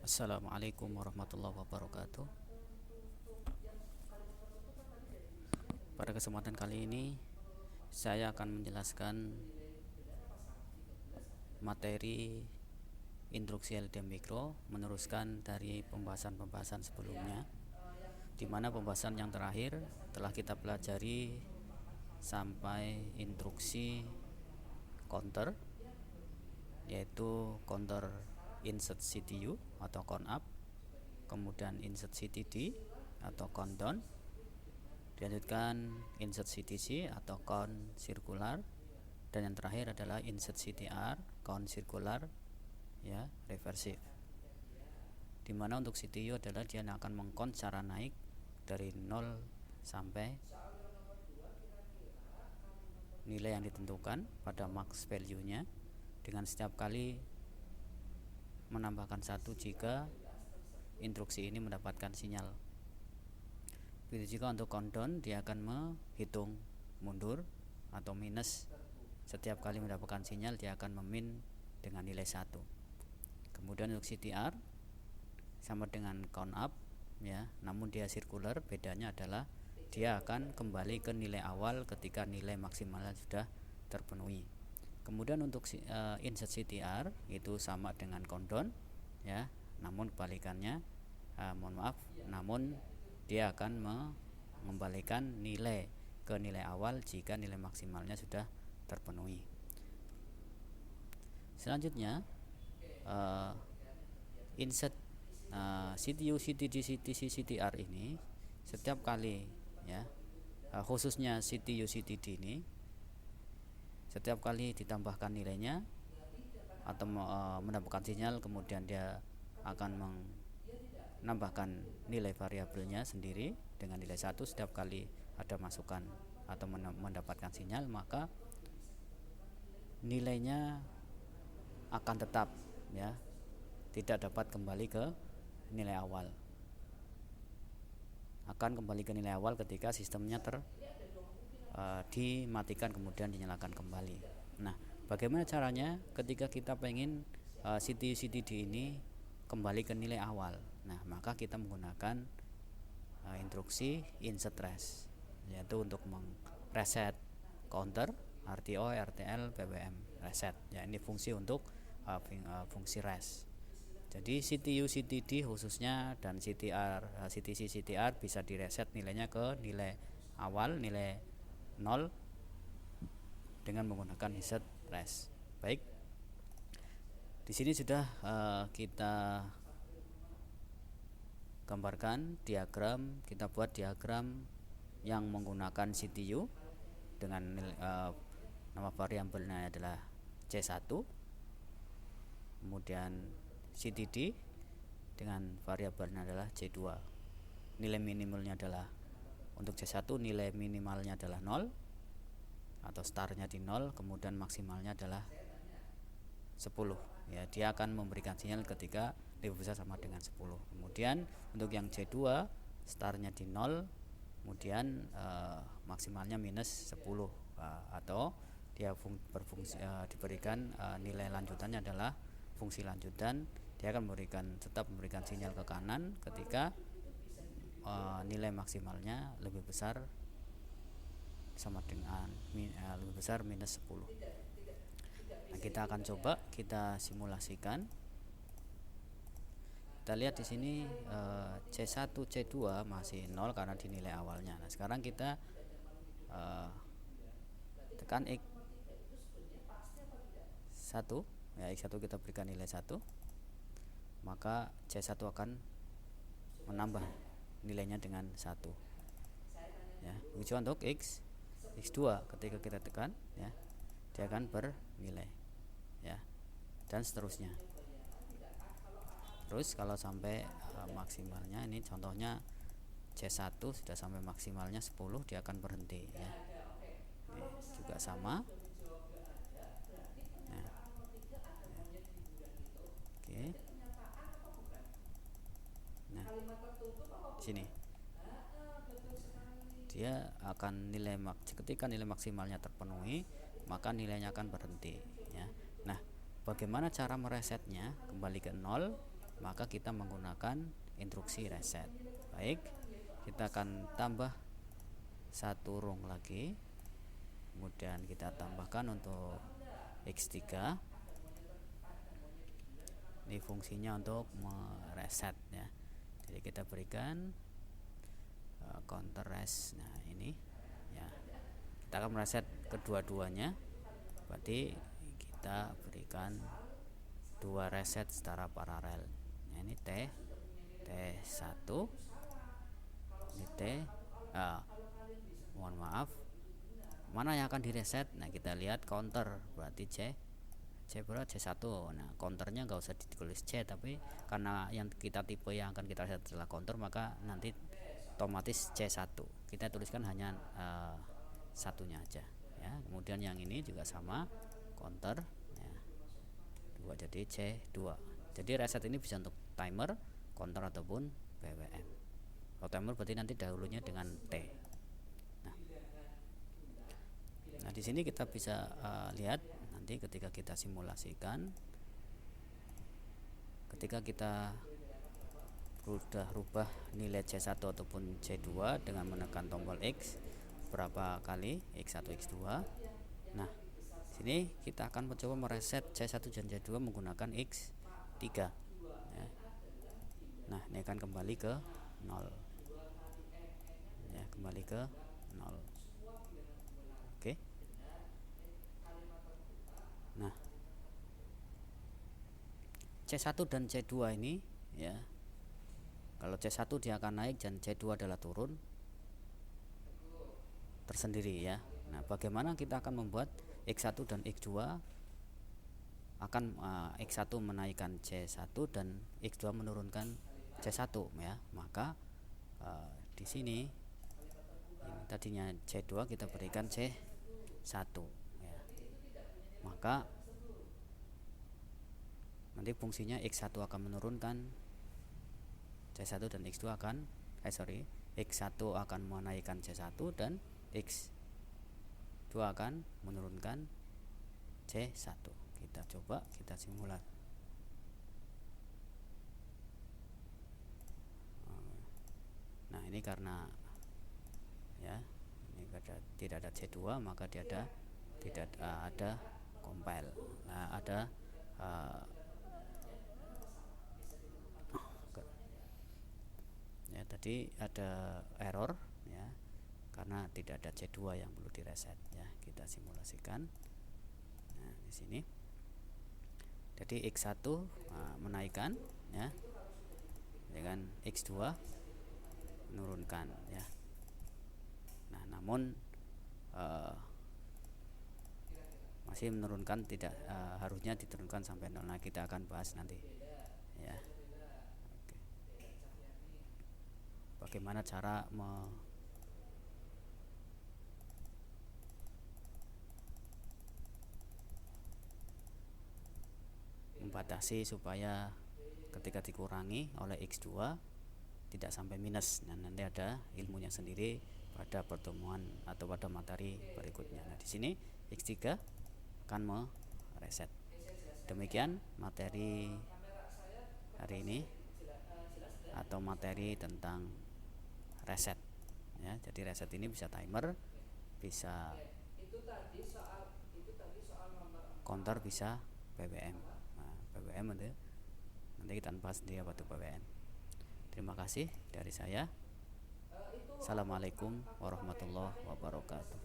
Assalamualaikum warahmatullahi wabarakatuh. Pada kesempatan kali ini saya akan menjelaskan materi instruksi LED mikro, meneruskan dari pembahasan-pembahasan sebelumnya, di mana pembahasan yang terakhir telah kita pelajari sampai instruksi counter, yaitu counter insert CTU atau count up, kemudian insert CTD atau count down, dilanjutkan insert CTC atau count circular, dan yang terakhir adalah insert CTR count circular ya reversive. Dimana untuk CTU adalah dia akan mengcount secara naik dari 0 sampai nilai yang ditentukan pada max value nya, dengan setiap kali menambahkan 1 jika instruksi ini mendapatkan sinyal. Begitu juga untuk countdown, dia akan menghitung mundur atau minus setiap kali mendapatkan sinyal, dia akan memin dengan nilai 1. Kemudian untuk CTR sama dengan count up ya, namun dia circular, bedanya adalah dia akan kembali ke nilai awal ketika nilai maksimalnya sudah terpenuhi. Kemudian untuk insert CTR itu sama dengan countdown ya, namun kebalikannya, namun dia akan mengembalikan nilai ke nilai awal jika nilai maksimalnya sudah terpenuhi. Selanjutnya insert CTU, CTD, CTC, CTR ini setiap kali ya, khususnya CTU, CTD ini setiap kali ditambahkan nilainya atau mendapatkan sinyal, kemudian dia akan menambahkan nilai variabelnya sendiri dengan nilai 1 setiap kali ada masukan atau mendapatkan sinyal, maka nilainya akan tetap ya, tidak dapat kembali ke nilai awal. Akan kembali ke nilai awal ketika sistemnya dimatikan kemudian dinyalakan kembali. Nah, bagaimana caranya ketika kita pengen CTU CTD ini kembali ke nilai awal? Nah, maka kita menggunakan instruksi insert res, yaitu untuk reset counter RTO, RTL, PWM reset. Ya, ini fungsi untuk fungsi res. Jadi CTU CTD khususnya dan CTR CTC CTR bisa direset nilainya ke nilai awal, nilai 0 dengan menggunakan insert res. Baik, di sini sudah kita gambarkan diagram, kita buat diagram yang menggunakan CTU dengan nama variabelnya adalah C1, kemudian CTD dengan variabelnya adalah C2. Nilai minimalnya adalah untuk C1 nilai minimalnya adalah 0 atau startnya di 0, kemudian maksimalnya adalah 10 ya, dia akan memberikan sinyal ketika lebih besar sama dengan 10. Kemudian untuk yang C2 startnya di 0, kemudian maksimalnya minus 10 atau dia diberikan nilai lanjutannya adalah fungsi lanjutan. Dia akan tetap memberikan sinyal ke kanan ketika nilai maksimalnya lebih besar sama dengan lebih besar minus 10. Nah, kita akan coba kita simulasikan. Kita lihat di sini C1 C2 masih 0 karena di nilai awalnya. Nah, sekarang kita tekan X1 ya, X1 kita berikan nilai 1, maka C1 akan menambah nilainya dengan 1 ya. Begitu untuk X2 ketika kita tekan ya, dia akan bernilai ya, dan seterusnya. Terus kalau sampai maksimalnya, ini contohnya C1 sudah sampai maksimalnya 10, dia akan berhenti ya. Ini juga sama. Nah, ya. Oke. Nah, sini dia akan ketika nilai maksimalnya terpenuhi, maka nilainya akan berhenti ya. Nah, bagaimana cara meresetnya kembali ke 0? maka kita menggunakan instruksi reset. Baik, kita akan tambah satu rung lagi, kemudian kita tambahkan untuk X3. Ini fungsinya untuk mereset ya. Jadi kita berikan counter res. Nah ini ya, kita akan mereset kedua-duanya, berarti kita berikan dua reset secara paralel. Nah, ini T1, ini mohon maaf, mana yang akan direset? Nah kita lihat counter, berarti C berapa? C1. Nah counternya nggak usah ditulis C, tapi karena yang kita tipe yang akan kita reset adalah counter, maka nanti otomatis C1 kita tuliskan hanya satunya aja ya. Kemudian yang ini juga sama, counter ya, 2 jadi C2. Jadi reset ini bisa untuk timer, counter ataupun PWM. Kalau timer berarti nanti dahulunya dengan T. Nah di sini kita bisa lihat nanti ketika kita simulasikan, ketika kita sudah rubah nilai C1 ataupun C2 dengan menekan tombol X berapa kali, X1 X2. Nah sini kita akan mencoba mereset C1 dan C2 menggunakan X3 ya. Nah ini akan kembali ke 0 ya, kembali ke 0. Oke. Nah C1 dan C2 ini ya, kalau C1 dia akan naik dan C2 adalah turun tersendiri ya. Nah bagaimana kita akan membuat X1 dan X2 akan X1 menaikkan C1 dan X2 menurunkan C1 ya. Maka di sini ini tadinya C2 kita berikan C1 ya. Maka nanti fungsinya X1 akan menurunkan C1 dan X2 akan X1 akan menaikkan C1 dan X2 akan menurunkan C1. Kita coba, kita simulasi. Nah ini karena ya ini tidak ada C2, maka tidak ada compile. Nah, ada ya tadi ada error ya karena tidak ada C2 yang perlu direset ya. Kita simulasikan. Nah di sini jadi X1 menaikkan ya, dengan X2 menurunkan ya. Nah namun masih menurunkan, tidak harusnya diturunkan sampai 0. Nah kita akan bahas nanti ya. Bagaimana cara membatasi supaya ketika dikurangi oleh X2 tidak sampai minus. Nah nanti ada ilmunya sendiri pada pertemuan atau pada materi berikutnya. Nah di sini X3 akan mereset. Demikian materi hari ini atau materi tentang reset ya. Jadi reset ini bisa timer, bisa counter, bisa PWM. Nah, PWM nanti kita bahas sendiri apa itu PWM. Terima kasih dari saya. Assalamualaikum warahmatullahi wabarakatuh.